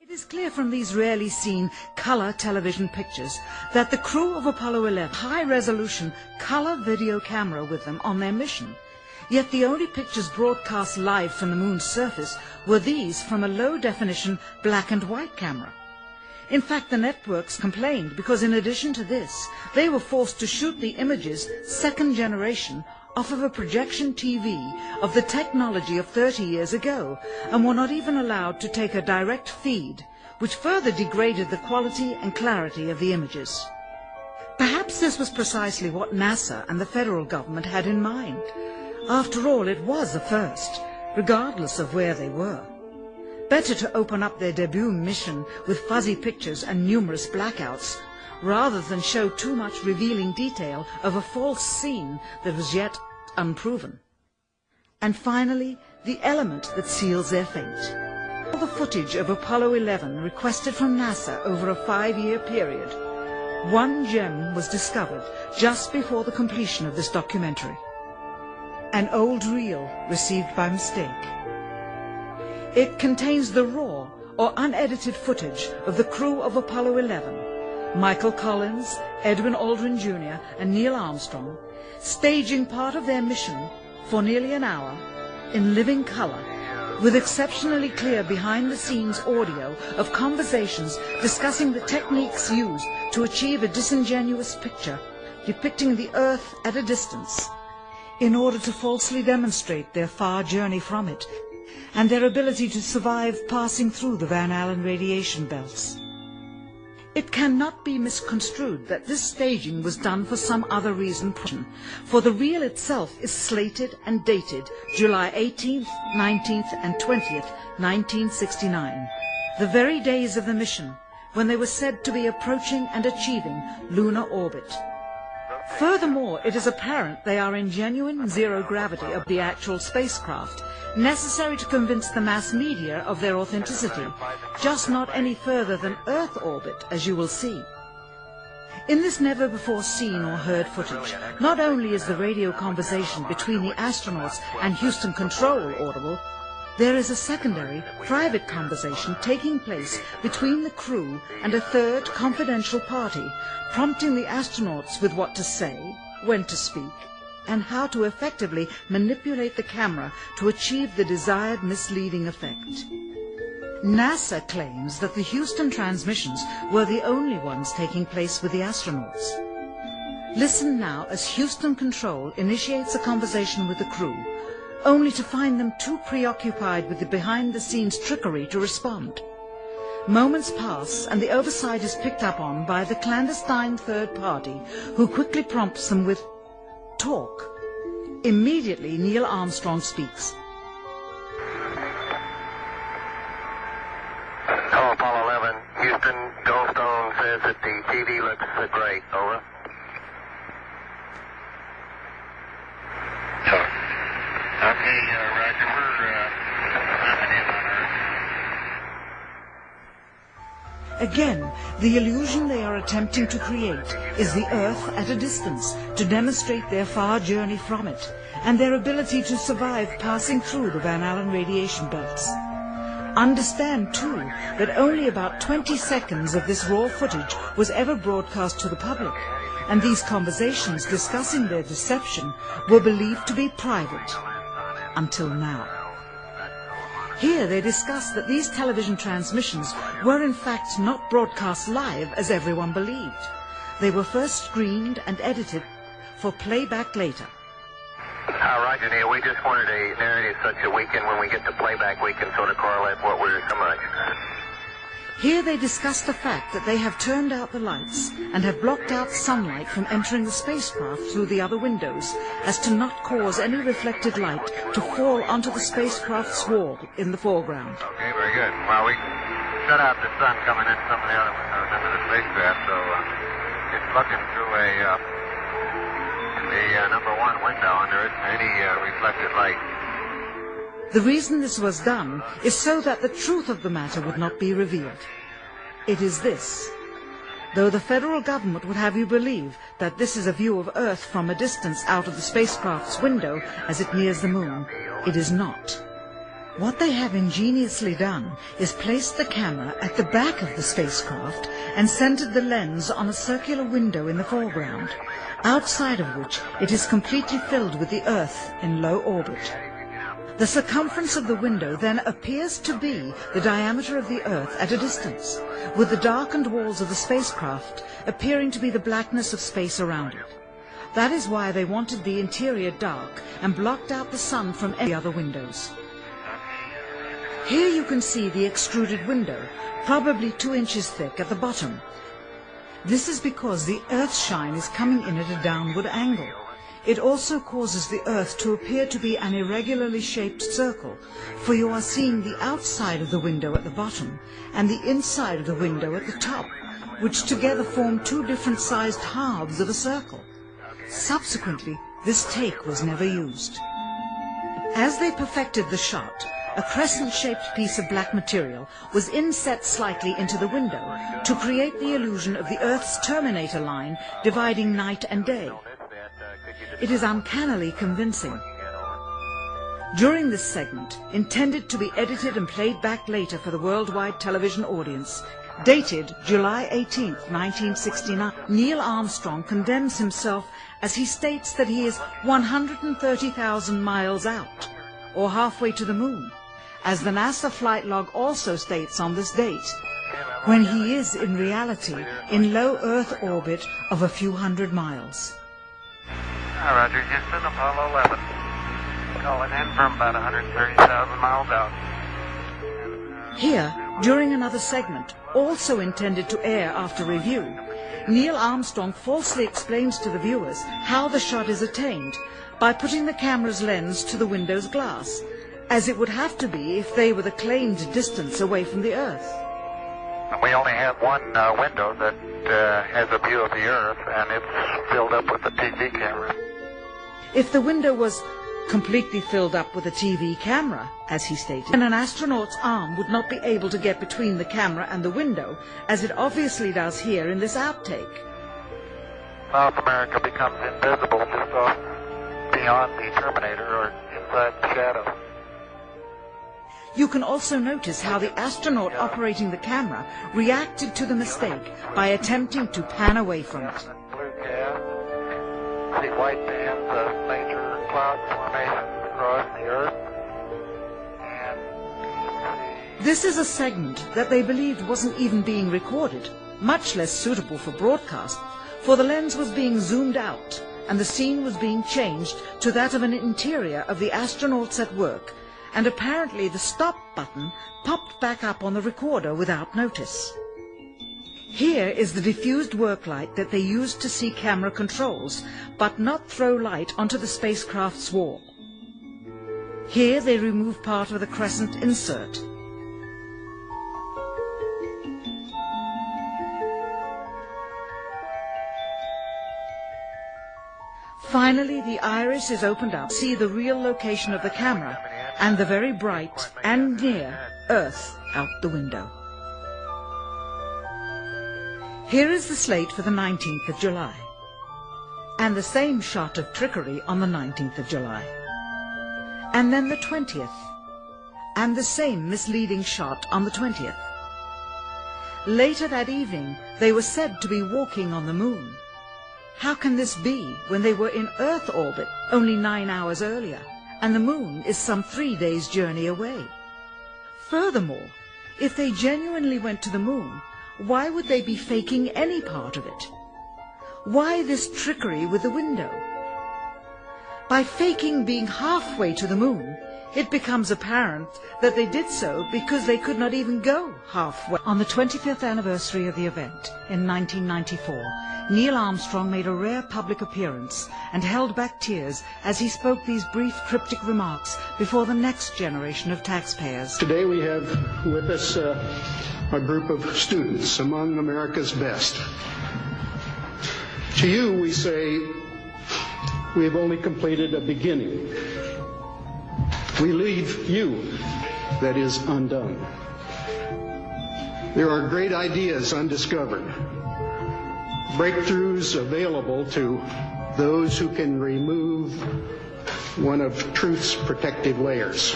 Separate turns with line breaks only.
It is clear from these rarely seen color television pictures that the crew of Apollo 11 had a high-resolution color video camera with them on their mission. Yet the only pictures broadcast live from the moon's surface were these from a low-definition black and white camera. In fact, the networks complained because in addition to this, they were forced to shoot the images second generation off of a projection TV of the technology of 30 years ago, and were not even allowed to take a direct feed, which further degraded the quality and clarity of the images. Perhaps this was precisely what NASA and the federal government had in mind. After all, it was a first, regardless of where they were. Better to open up their debut mission with fuzzy pictures and numerous blackouts, rather than show too much revealing detail of a false scene that was yet unproven. And finally, the element that seals their fate. All the footage of Apollo 11 requested from NASA over a 5-year period. One gem was discovered just before the completion of this documentary. An old reel received by mistake. It contains the raw or unedited footage of the crew of Apollo 11. Michael Collins, Edwin Aldrin Jr. and Neil Armstrong, staging part of their mission for nearly an hour in living color, with exceptionally clear behind-the-scenes audio of conversations discussing the techniques used to achieve a disingenuous picture depicting the Earth at a distance, in order to falsely demonstrate their far journey from it and their ability to survive passing through the Van Allen radiation belts. It cannot be misconstrued that this staging was done for some other reason, for the reel itself is slated and dated July 18th, 19th and 20th, 1969, the very days of the mission when they were said to be approaching and achieving lunar orbit. Furthermore, it is apparent they are in genuine zero gravity of the actual spacecraft, necessary to convince the mass media of their authenticity, just not any further than Earth orbit, as you will see. In this never-before-seen or heard footage, not only is the radio conversation between the astronauts and Houston Control audible, there is a secondary, private conversation taking place between the crew and a third confidential party, prompting the astronauts with what to say, when to speak, and how to effectively manipulate the camera to achieve the desired misleading effect. NASA claims that the Houston transmissions were the only ones taking place with the astronauts. Listen now as Houston Control initiates a conversation with the crew, only to find them too preoccupied with the behind-the-scenes trickery to respond. Moments pass and the oversight is picked up on by the clandestine third party, who quickly prompts them with talk. Immediately, Neil Armstrong speaks.
Hello, Apollo 11. Houston, Goldstone says that the TV looks great. Over. Okay, Roger. We're coming in on Earth.
Again, the illusion they are attempting to create is the Earth at a distance, to demonstrate their far journey from it, and their ability to survive passing through the Van Allen radiation belts. Understand, too, that only about 20 seconds of this raw footage was ever broadcast to the public, and these conversations discussing their deception were believed to be private, until now. Here they discuss that these television transmissions were in fact not broadcast live as everyone believed. They were first screened and edited for playback later.
Roger, Neil, we just wanted a narrative such that we can, when we get to playback, we can sort of correlate what we're so much.
Here they discuss the fact that they have turned out the lights and have blocked out sunlight from entering the spacecraft through the other windows, as to not cause any reflected light to fall onto the spacecraft's wall in the foreground.
Okay, very good. Well, we shut out the sun coming in some of the other windows into the spacecraft, so it's looking through the number one window, and there isn't any reflected light.
The reason this was done is so that the truth of the matter would not be revealed. It is this. Though the federal government would have you believe that this is a view of Earth from a distance out of the spacecraft's window as it nears the moon, it is not. What they have ingeniously done is placed the camera at the back of the spacecraft and centered the lens on a circular window in the foreground, outside of which it is completely filled with the Earth in low orbit. The circumference of the window then appears to be the diameter of the Earth at a distance, with the darkened walls of the spacecraft appearing to be the blackness of space around it. That is why they wanted the interior dark and blocked out the sun from any other windows. Here you can see the extruded window, probably 2 inches thick at the bottom. This is because the Earth's shine is coming in at a downward angle. It also causes the Earth to appear to be an irregularly shaped circle, for you are seeing the outside of the window at the bottom and the inside of the window at the top, which together form 2 different sized halves of a circle. Subsequently, this take was never used. As they perfected the shot, a crescent-shaped piece of black material was inset slightly into the window to create the illusion of the Earth's terminator line dividing night and day. It is uncannily convincing. During this segment, intended to be edited and played back later for the worldwide television audience, dated July 18, 1969, Neil Armstrong condemns himself as he states that he is 130,000 miles out, or halfway to the moon, as the NASA flight log also states on this date, when he is in reality in low Earth orbit of a few hundred miles.
Roger, Houston, Apollo 11. Calling in from about 130,000 miles out.
Here, during another segment, also intended to air after review, Neil Armstrong falsely explains to the viewers how the shot is attained by putting the camera's lens to the window's glass, as it would have to be if they were the claimed distance away from the Earth.
We only have one window that has a view of the Earth, and it's filled up with a TV camera.
If the window was completely filled up with a TV camera, as he stated, then an astronaut's arm would not be able to get between the camera and the window, as it obviously does here in this outtake.
South America becomes invisible just off beyond the Terminator or inside the shadow.
You can also notice how the astronaut operating the camera reacted to the mistake by attempting to pan away from it.
Blue gas, see white bands of major cloud formations across the Earth. And
This is a segment that they believed wasn't even being recorded, much less suitable for broadcast, for the lens was being zoomed out and the scene was being changed to that of an interior of the astronauts at work, and apparently the stop button popped back up on the recorder without notice. Here is the diffused work light that they used to see camera controls, but not throw light onto the spacecraft's wall. Here they remove part of the crescent insert. Finally, the iris is opened up to see the real location of the camera and the very bright and near Earth out the window. Here is the slate for the 19th of July, and the same shot of trickery on the 19th of July, and then the 20th, and the same misleading shot on the 20th. Later that evening, they were said to be walking on the moon. How can this be when they were in Earth orbit only 9 hours earlier, and the moon is some 3 days' journey away? Furthermore, if they genuinely went to the moon, why would they be faking any part of it? Why this trickery with the window? By faking being halfway to the moon, it becomes apparent that they did so because they could not even go halfway. On the 25th anniversary of the event, in 1994, Neil Armstrong made a rare public appearance and held back tears as he spoke these brief cryptic remarks before the next generation of taxpayers.
Today we have with us a group of students among America's best. To you we say, we have only completed a beginning. We leave you, that is, undone. There are great ideas undiscovered, breakthroughs available to those who can remove one of truth's protective layers.